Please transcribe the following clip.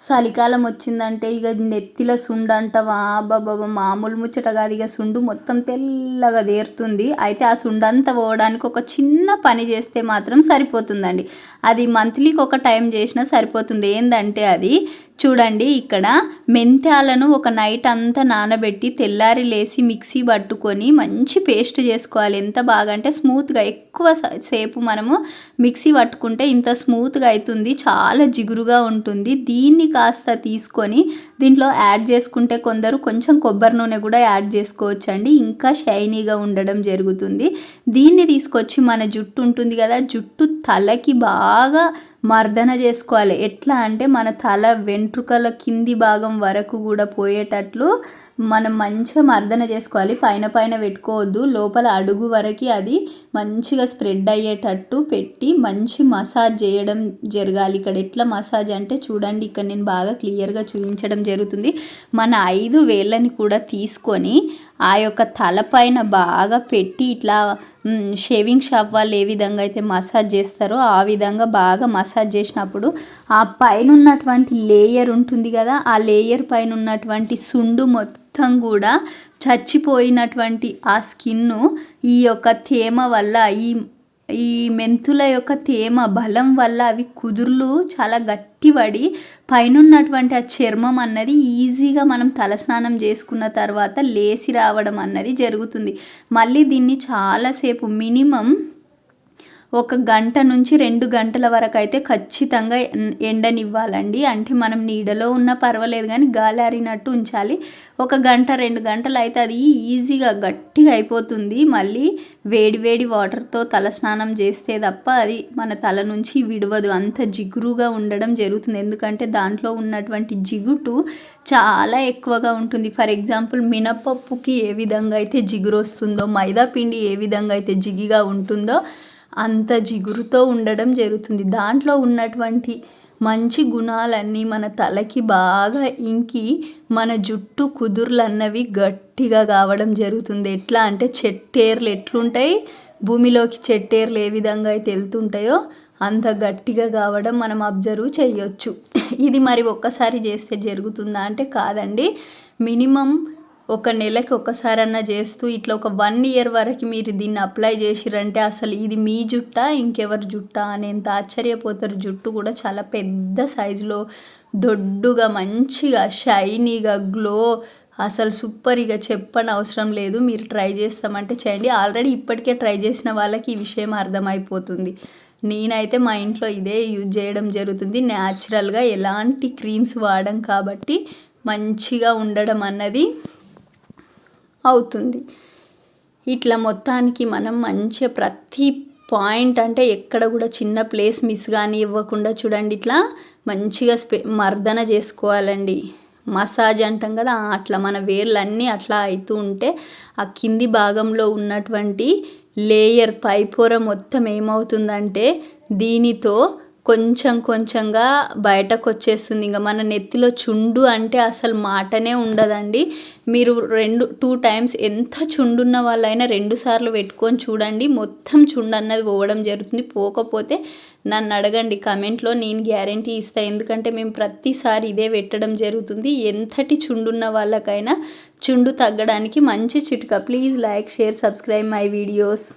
చలికాలం వచ్చిందంటే ఇక నెత్తిల సుండు అంటావా అబ్బబ్బబ్బా మామూలు ముచ్చట కాదు. ఇక సుండు మొత్తం తెల్లగా దేరుతుంది. అయితే ఆ సుండు అంతా పోవడానికి ఒక చిన్న పని చేస్తే మాత్రం సరిపోతుందండి. అది మంత్లీకి ఒక టైం చేసినా సరిపోతుంది. ఏంటంటే అది చూడండి, ఇక్కడ మెంతాలను ఒక నైట్ అంతా నానబెట్టి తెల్లారి లేసి మిక్సీ పట్టుకొని మంచి పేస్ట్ చేసుకోవాలి. ఎంత బాగా అంటే స్మూత్గా, ఎక్కువ సేపు మనము మిక్సీ పట్టుకుంటే ఇంత స్మూత్గా అవుతుంది, చాలా జిగురుగా ఉంటుంది. దీన్ని కాస్త తీసుకొని దీంట్లో యాడ్ చేసుకుంటే కొందరు కొంచెం కొబ్బరి నూనె కూడా యాడ్ చేసుకోవచ్చండి, ఇంకా షైనీగా ఉండడం జరుగుతుంది. దీన్ని తీసుకొచ్చి మన జుట్టు ఉంటుంది కదా, జుట్టు తలకి బాగా మర్దన చేసుకోవాలి. ఎట్లా అంటే మన తల వెంట్రుకల కింది భాగం వరకు కూడా పోయేటట్లు మనం మంచిగా మర్దన చేసుకోవాలి. పైన పైన పెట్టుకోవద్దు, లోపల అడుగు వరకు అది మంచిగా స్ప్రెడ్ అయ్యేటట్టు పెట్టి మంచి మసాజ్ చేయడం జరగాలి. ఇక్కడ ఎట్లా మసాజ్ అంటే చూడండి, ఇక్కడ నేను బాగా క్లియర్గా చూపించడం జరుగుతుంది. మన 5 వేళ్ళని కూడా తీసుకొని ఆ యొక్క తలపైన బాగా పెట్టి ఇట్లా షేవింగ్ షాప్ వాళ్ళు ఏ విధంగా అయితే మసాజ్ చేస్తారో ఆ విధంగా బాగా మసాజ్ చేసినప్పుడు ఆ పైన ఉన్నటువంటి లేయర్ ఉంటుంది కదా, ఆ లేయర్ పైన ఉన్నటువంటి సుండు మొత్తం కూడా చచ్చిపోయినటువంటి ఆ స్కిన్ను ఈ యొక్క తేమ వల్ల, ఈ మెంతుల యొక్క తేమ బలం వల్ల అవి కుదుర్లు చాలా గట్టిపడి పైనున్నటువంటి ఆ చర్మం అన్నది ఈజీగా మనం తలస్నానం చేసుకున్న తర్వాత లేసి రావడం అన్నది జరుగుతుంది. మళ్ళీ దీన్ని చాలాసేపు మినిమం 1 గంట నుంచి 2 గంటల వరకు అయితే ఖచ్చితంగా ఎండనివ్వాలండి. అంటే మనం నీడలో ఉన్నా పర్వాలేదు కానీ గాలి ఆరినట్టు ఉంచాలి. 1 గంట 2 గంటలు అయితే అది ఈజీగా గట్టిగా అయిపోతుంది. మళ్ళీ వేడి వాటర్తో తలస్నానం చేస్తే తప్ప అది మన తల నుంచి విడవదు, అంత జిగురుగా ఉండడం జరుగుతుంది. ఎందుకంటే దాంట్లో ఉన్నటువంటి జిగుటు చాలా ఎక్కువగా ఉంటుంది. ఫర్ ఎగ్జాంపుల్ మినపప్పుకి ఏ విధంగా అయితే జిగురు వస్తుందో, మైదా పిండి ఏ విధంగా అయితే జిగిగా ఉంటుందో అంత జిగురుతో ఉండడం జరుగుతుంది. దాంట్లో ఉన్నటువంటి మంచి గుణాలన్నీ మన తలకి బాగా ఇంకి మన జుట్టు కుదుర్లు అన్నవి గట్టిగా కావడం జరుగుతుంది. ఎట్లా అంటే చెట్టేర్లు ఎట్లుంటాయి, భూమిలోకి చెట్టేర్లు ఏ విధంగా అయితే వెళ్తుంటాయో అంత గట్టిగా కావడం మనం అబ్జర్వ్ చేయొచ్చు. ఇది మరి ఒక్కసారి చేస్తే జరుగుతుందా అంటే కాదండి. మినిమం 1 నెలకి ఒకసారన్నా చేస్తూ ఇట్లా ఒక 1 ఇయర్ వరకు మీరు దీన్ని అప్లై చేసిరంటే అసలు ఇది మీ జుట్టా ఇంకెవరి జుట్టా అనేంత ఆశ్చర్యపోతారు. జుట్టు కూడా చాలా పెద్ద సైజులో దొడ్డుగా మంచిగా షైనీగా గ్లో, అసలు సూపర్. ఇక చెప్పని అవసరం లేదు, మీరు ట్రై చేస్తామంటే చేయండి. ఆల్రెడీ ఇప్పటికే ట్రై చేసిన వాళ్ళకి ఈ విషయం అర్థమైపోతుంది. నేనైతే మా ఇంట్లో ఇదే యూజ్ చేయడం జరుగుతుంది. న్యాచురల్గా ఎలాంటి క్రీమ్స్ వాడం కాబట్టి మంచిగా ఉండడం అన్నది అవుతుంది. ఇట్లా మొత్తానికి మనం మంచిగా ప్రతి పాయింట్ అంటే ఎక్కడ కూడా చిన్న ప్లేస్ మిస్ కానీ ఇవ్వకుండా చూడండి, ఇట్లా మంచిగా మర్దన చేసుకోవాలండి. మసాజ్ అంటాం కదా, అట్లా మన వేర్లన్నీ అట్లా అవుతూ ఉంటే ఆ కింది భాగంలో ఉన్నటువంటి లేయర్ పైపొర మొత్తం ఏమవుతుందంటే దీనితో కొంచెంగా బయటకు వచ్చేస్తుంది. ఇంకా మన నెత్తిలో చుండు అంటే అసలు మాటనే ఉండదండి. మీరు 2 టైమ్స్ ఎంత చుండున్న వాళ్ళైనా 2 సార్లు పెట్టుకొని చూడండి, మొత్తం చుండు అన్నది పోవడం జరుగుతుంది. పోకపోతే నన్ను అడగండి కమెంట్లో, నేను గ్యారంటీ ఇస్తాను. ఎందుకంటే మేము ప్రతిసారి ఇదే పెట్టడం జరుగుతుంది. ఎంతటి చుండున్న వాళ్ళకైనా చుండు తగ్గడానికి మంచి చిట్కా. Please like, share, subscribe my videos.